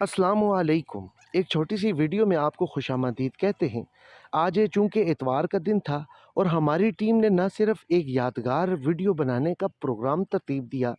अस्सलामुअलैकुम। एक छोटी सी वीडियो में आपको खुशामदीद कहते हैं। आज चूँकि इतवार का दिन था और हमारी टीम ने न सिर्फ एक यादगार वीडियो बनाने का प्रोग्राम तरतीब दिया,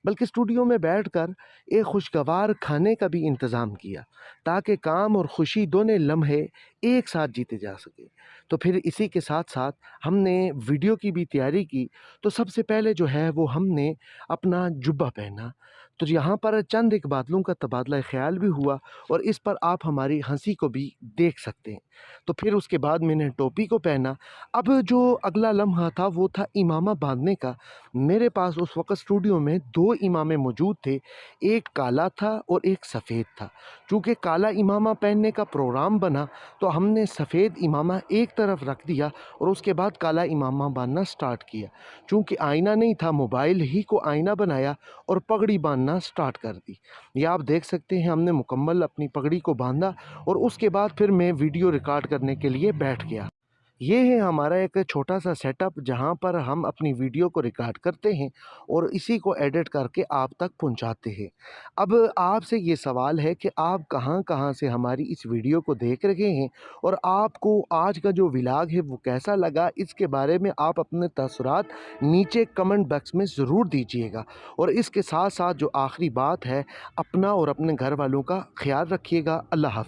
बल्कि स्टूडियो में बैठकर एक खुशगवार खाने का भी इंतज़ाम किया, ताकि काम और खुशी दोनों लम्हे एक साथ जीते जा सके। तो फिर इसी के साथ साथ हमने वीडियो की भी तैयारी की। तो सबसे पहले जो है वो हमने अपना जुब्बा पहना। तो यहाँ पर चंद एक बादलों का तबादला ख़्याल भी हुआ और इस पर आप हमारी हंसी को भी देख सकते हैं। तो फिर उसके बाद मैंने टोपी को पहना। अब जो अगला लम्हा था वो था इमामा बांधने का। मेरे पास उस वक़्त स्टूडियो में 2 इमामे मौजूद थे, एक काला था और एक सफ़ेद था। चूँकि काला इमामा पहनने का प्रोग्राम बना तो हमने सफ़ेद इमामा एक तरफ रख दिया और उसके बाद काला इमामा बांधना स्टार्ट किया। चूँकि आईना नहीं था, मोबाइल ही को आईना बनाया और पगड़ी बांधना स्टार्ट कर दी। ये आप देख सकते हैं, हमने मुकम्मल अपनी पगड़ी को बांधा और उसके बाद फिर मैं वीडियो रिकॉर्ड करने के लिए बैठ गया। ये है हमारा एक छोटा-सा सेटअप जहाँ पर हम अपनी वीडियो को रिकॉर्ड करते हैं और इसी को एडिट करके आप तक पहुँचाते हैं। अब आपसे ये सवाल है कि आप कहाँ-कहाँ से हमारी इस वीडियो को देख रहे हैं और आपको आज का जो व्लॉग है वो कैसा लगा? इसके बारे में आप अपने तअस्सुरात नीचे कमेंट बॉक्स में ज़रूर दीजिएगा। और इसके साथ-साथ जो आखिरी बात है, अपना और अपने घर वालों का ख़्याल रखिएगा। अल्लाह हाफ़िज़।